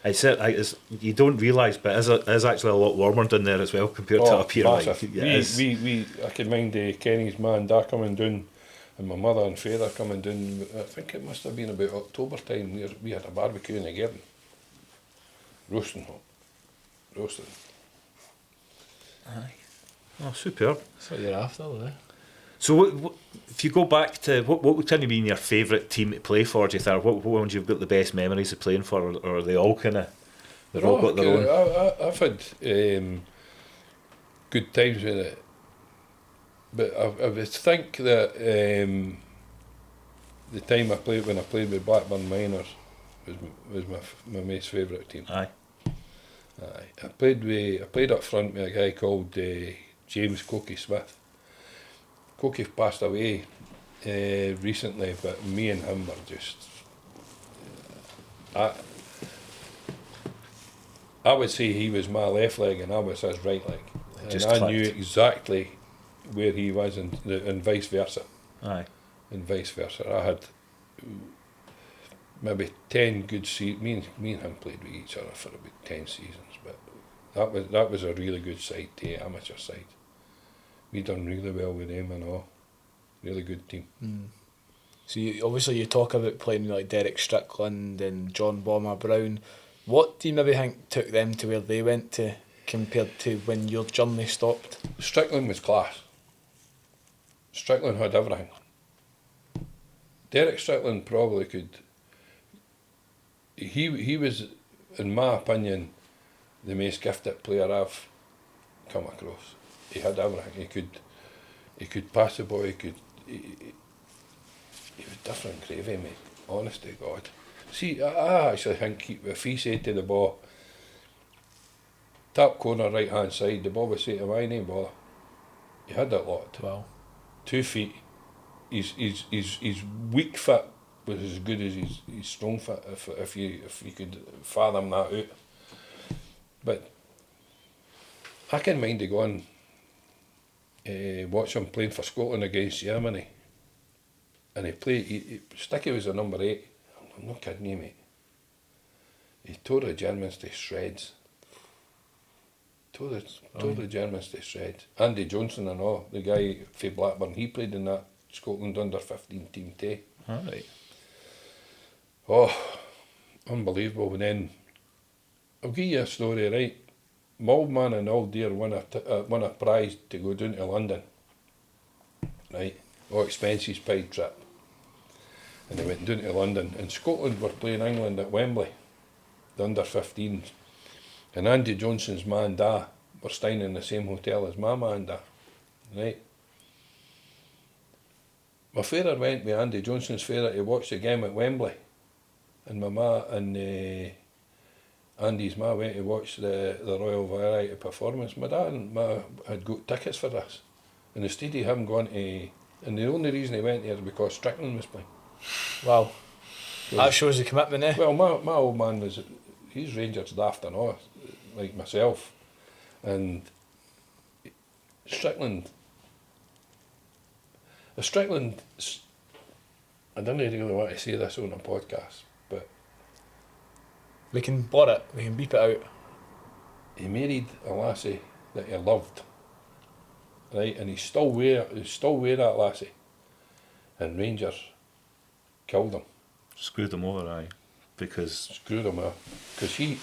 You don't realise, but it is actually a lot warmer down there as well compared to up here. Massive. Like, I can mind Kenny's man Dad coming down, and my mother and father coming down. I think it must have been about October time. We had a barbecue in the garden, roasting. Aye. Oh, superb. That's what you're after, though. So, if you go back to what would kind of be your favourite team to play for? Do you think? What ones you've got the best memories of playing for, or are they all kind of? They've all got their own. I've had good times with it, but I would think that the time when I played with Blackburn Miners was my most favourite team. Aye. I played up front with a guy called James Cokie Smith. Cokie passed away recently, but me and him were just. I would say he was my left leg and I was his right leg, Just and I clicked. knew exactly where he was, and vice versa. Aye. And vice versa. I had maybe 10 good seasons. Me and him played with each other for about 10 seasons, but that was a really good side, the amateur side. We done really well with them and all. Really good team. So obviously you talk about playing with like Derek Strickland and John Bomber Brown. What do you maybe think took them to where they went to compared to when your journey stopped? Strickland was class. Strickland had everything. Derek Strickland probably could. He was, in my opinion, the most gifted player I've come across. He had everything. He could pass the ball. He was different gravy, mate. Honest to God. See, I actually think if he said to the ball, top corner right hand side, the ball would say to my name, ball. He had that lot. Wow. 2 feet. His weak foot was as good as his strong foot, if you could fathom that out. But I can mind to go and watch him playing for Scotland against Germany, and Sticky was a number 8. I'm not kidding you, mate. He tore the Germans to shreds. Tore the Germans to shreds. Andy Johnson and all, the guy for Blackburn, he played in that Scotland under 15 team too. Alright. Oh, unbelievable. And then I'll give you a story, right? Maldman and Old Deer won a prize to go down to London, right? All expenses paid trip. And they went down to London, and Scotland were playing England at Wembley, the under 15s. And Andy Johnson's ma and da were staying in the same hotel as my ma and da, right? My father went with Andy Johnson's father to watch the game at Wembley, and my ma and Andy's ma went to watch the Royal Variety performance. My dad and ma had got tickets for this, and instead of him going to, and the only reason he went there is because Strickland was playing. Wow. That shows the commitment, eh? Well, my old man he's Rangers daft and all, like myself, and Strickland, I don't really want to say this on a podcast, but We can blur it, we can beep it out. he married a lassie that he loved, right, and he's still with that lassie, and Rangers killed him. Screwed them over, aye. Because Screwed him out. Because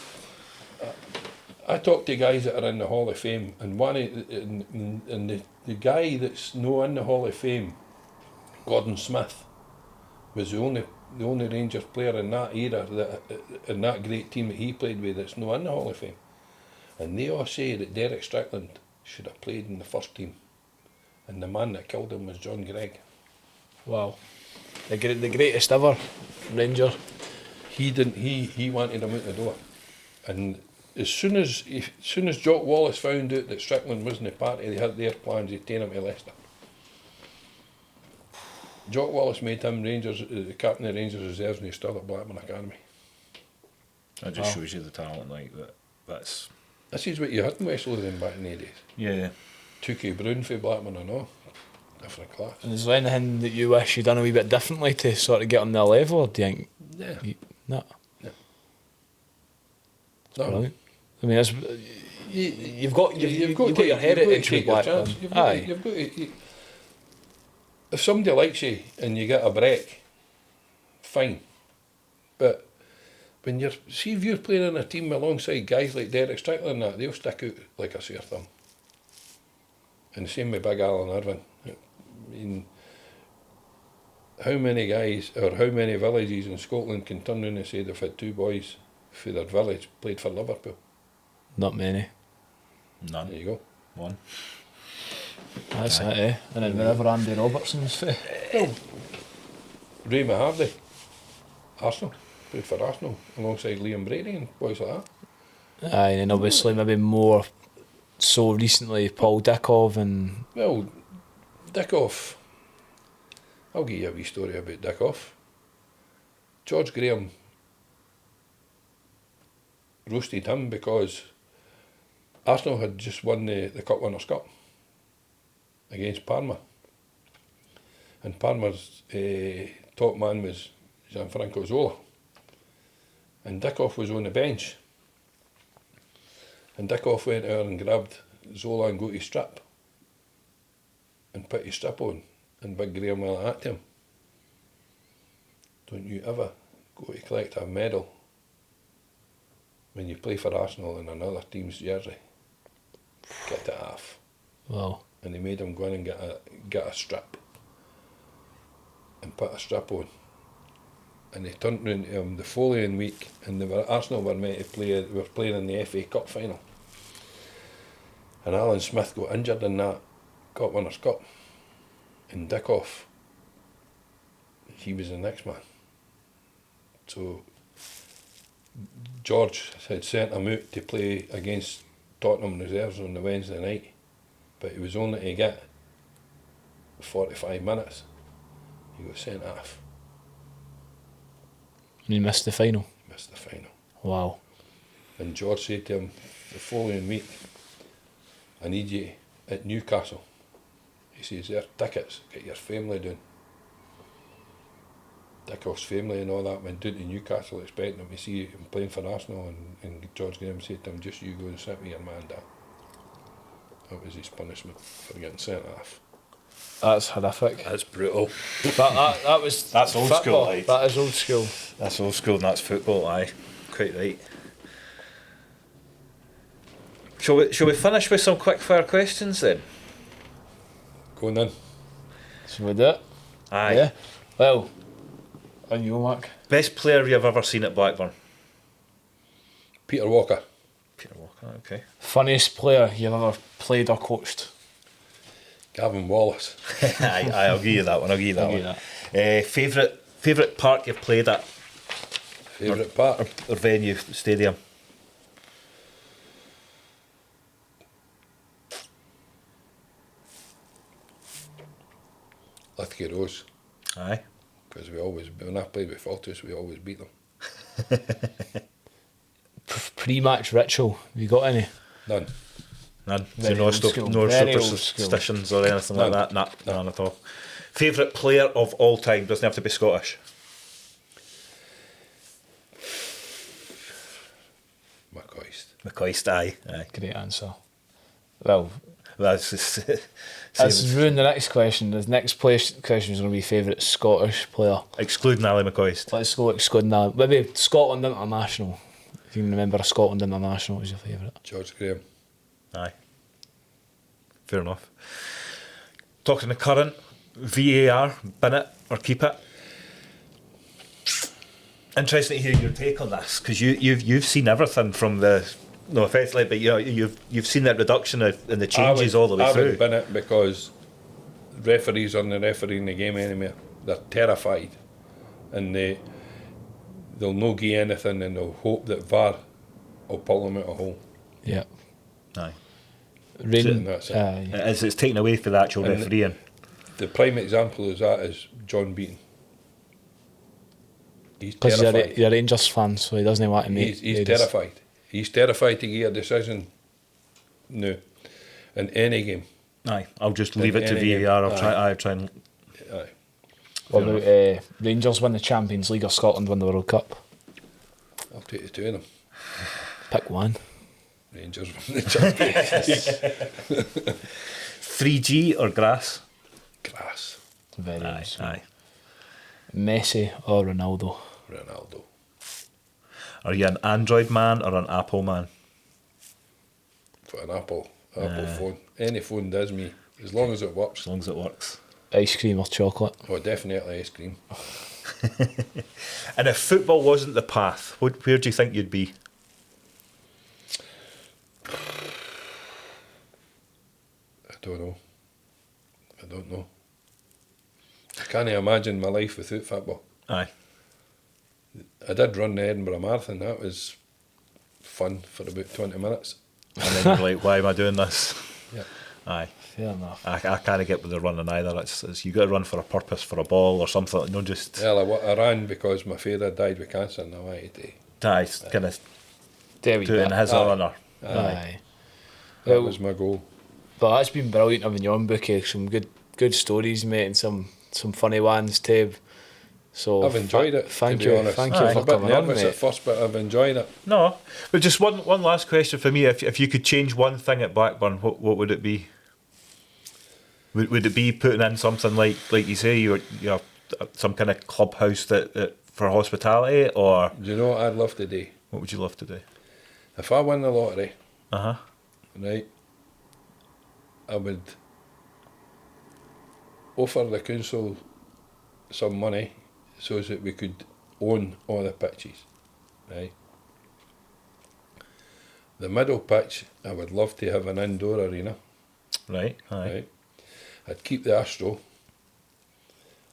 I talk to guys that are in the Hall of Fame, and the guy that's no in the Hall of Fame, Gordon Smith, was the only Rangers player in that era, in that great team that he played with, that's no in the Hall of Fame. And they all say that Derek Strickland should have played in the first team, and the man that killed him was John Gregg. Wow. The greatest ever Ranger. He didn't. He wanted him out the door, and as soon as Jock Wallace found out that Strickland wasn't a party, they had their plans to take him to Leicester. Jock Wallace made him the captain of Rangers reserves, and he's still at Blackburn Academy. that just shows you the talent, like that's. This is what you had in West Lothian back in the days. Yeah. Tukey Brown for Blackburn and all, different class. And is there anything that you wish you'd done a wee bit differently to sort of get on their level, or do you think? Yeah. No. No. Brilliant. I mean, you've got your heritage with Blackburn. You've got to, if somebody likes you and you get a break, fine. But when if you're playing in a team alongside guys like Derek Strickland, that they'll stick out like a sore thumb. And the same with Big Alan Irvine. I mean, how many guys or how many villages in Scotland can turn around and say they've had 2 boys for their village played for Liverpool? Not many. None. There you go. One. That's it, eh? And then wherever Andy Robertson's fit. Well, Ray Mahardy, Arsenal, played for Arsenal alongside Liam Brady and boys like that. Aye, and obviously maybe more so recently Paul Dickov and... Well, Dickoff, I'll give you a wee story about Dickoff. George Graham roasted him because Arsenal had just won the Cup Winners' Cup against Parma. And Parma's top man was Gianfranco Zola. And Dickoff was on the bench. And Dickoff went out and grabbed Zola and got his strip. And put his strip on. And Big Graham went at him. Don't you ever go to collect a medal when you play for Arsenal in another team's jersey. Get it off. Wow. And they made him go in and get a strip. And put a strip on. And they turned round to him the following week, and Arsenal were meant to play. They were playing in the FA Cup final. And Alan Smith got injured in that Cup Winners' Cup. And Dickoff, he was the next man. So George had sent him out to play against Tottenham reserves on the Wednesday night, but he was only to get 45 minutes. He got sent off. And he missed the final. Missed the final. Wow. And George said to him the following week, I need you at Newcastle. He says, there are tickets, get your family down. Dickoff's family and all that went down to Newcastle expecting him to see him playing for Arsenal, and George Graham said to him, just you go and sit with your man down. That was his punishment for getting sent off. That's horrific. That's brutal. That was That's old football. school, aye. That is old school. That's old school and that's football, aye. Quite right. Shall we finish with some quick fire questions then? Going in. So we do it? Aye. Yeah. Well, on you, Mark. Best player you've ever seen at Blackburn? Peter Walker. Peter Walker, okay. Funniest player you've ever played or coached? Gavin Wallace. Aye, I'll give you that one. I'll give you that I'll one. give Favourite park you've played at? Favourite part? Or venue, stadium? Lithgow Rose. Aye. Because when I played with Faltus, we always beat them. Pre-match ritual, have you got any? None. None. Very No old school. no Very old superstitions or anything None. like that? Nah, none at all. Favourite player of all time? Doesn't have to be Scottish. McCoist, aye. Great answer. Well, That's just that's ruined the next question. The next question is going to be favourite Scottish player. excluding Ali McCoist. Let's go excluding that. Maybe Scotland International. If you can remember a Scotland International was your favourite. George Graham. Aye. Fair enough. Talking the current, VAR, bin it or keep it. Interesting to hear your take on this, because you've seen everything from the, no offence, like, but you've seen that reduction in the changes all the way I through. would bin it because referees aren't refereeing the game anymore. They're terrified, and they'll no give anything, and they'll hope that VAR will pull them out of hole. Yeah. Aye. That's it. It's taken away for the actual And refereeing. The prime example of that is John Beaton. He's Because terrified. he's a Rangers fan, so he doesn't want to make... He's terrified. He's terrified to give a decision now in any game. Aye, I'll just leave it to Any VAR. game. I'll try and. Aye. What about Rangers win the Champions League or Scotland win the World Cup? I'll take the two of them. Pick one. Rangers won the Champions League. 3G or grass? Grass. Very Aye, nice. aye. Messi or Ronaldo? Ronaldo. Are you an Android man or an Apple man? For an Apple phone. Any phone does me, as long as it works. As long as it works. Ice cream or chocolate? Oh, definitely ice cream. And if football wasn't the path, where do you think you'd be? I don't know. I can't imagine my life without football. Aye. I did run the Edinburgh Marathon. That was fun for about 20 minutes. And then you're like, why am I doing this? Yeah. Aye. Fair enough. I can't get with the running either. It's you got to run for a purpose, for a ball or something. Not just. Well, I ran because my father died with cancer and I wanted to. Kind of There we do it in go. his honour. Aye. That Well, was my goal. but that's been brilliant having you on, Bookie. Some good stories, mate, and some funny ones too. So I've enjoyed it. Thank to be you, honest. thank I you was for a bit coming on, nervous mate. at first, but I've enjoyed it. No, but just one last question for me. If you could change one thing at Blackburn, what would it be? Would it be putting in something like you say you're some kind of clubhouse that for hospitality, or Do you know what I'd love to do? what would you love to do? If I win the lottery, Uh huh. right, I would offer the council some money so that we could own all the pitches, right? The middle pitch, I would love to have an indoor arena, Right. Aye. right? I'd keep the Astro.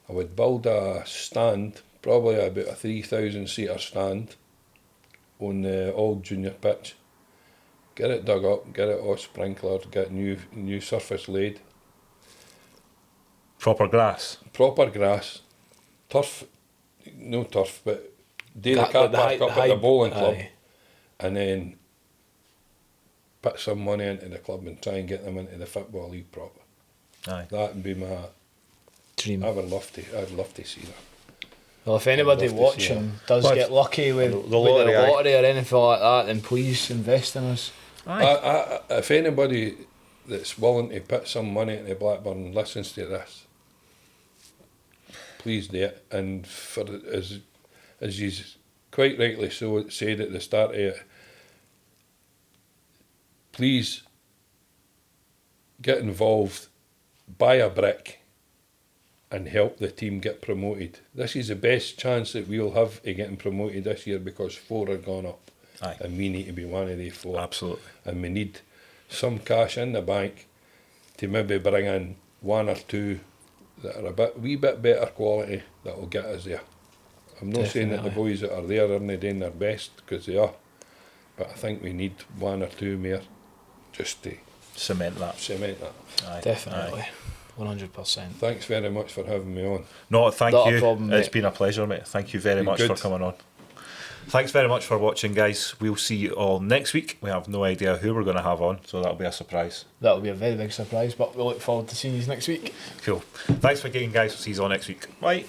I would build a stand, probably about a 3,000 seater stand on the old junior pitch. Get it dug up, get it all sprinklered, get new surface laid. Proper grass. Proper grass, turf, no turf, but do the That- car the park high- up at the bowling club, aye. and then put some money into the club and try and get them into the Football League proper. Aye. That would be my. Dream. I'd love to see that. Well, if anybody love to see watching does Well, get lucky with the lottery, the aye. lottery or anything like that, then please invest in us. If anybody that's willing to put some money into Blackburn listens to this, please do it. And for as you quite rightly so said at the start of it, please get involved, buy a brick, and help the team get promoted. This is the best chance that we'll have of getting promoted this year because 4 are gone up. Aye. And we need to be one of the 4. Absolutely. And we need some cash in the bank to maybe bring in 1 or 2 that are a wee bit better quality that will get us there. I'm not saying that the Definitely. boys that are there aren't doing their best, because they are, but I think we need 1 or 2 more just to Cement that. cement that. Aye. Definitely. Aye. 100%. Thanks very much for having me on. No, thank Not a you. problem, It's mate. been a pleasure, mate. Thank you very Been much good. for coming on. Thanks very much for watching, guys. We'll see you all next week. We have no idea who we're going to have on, so that'll be a surprise. That'll be a very big surprise, but we look forward to seeing you next week. Cool. Thanks for getting, guys. We'll see you all next week. Bye.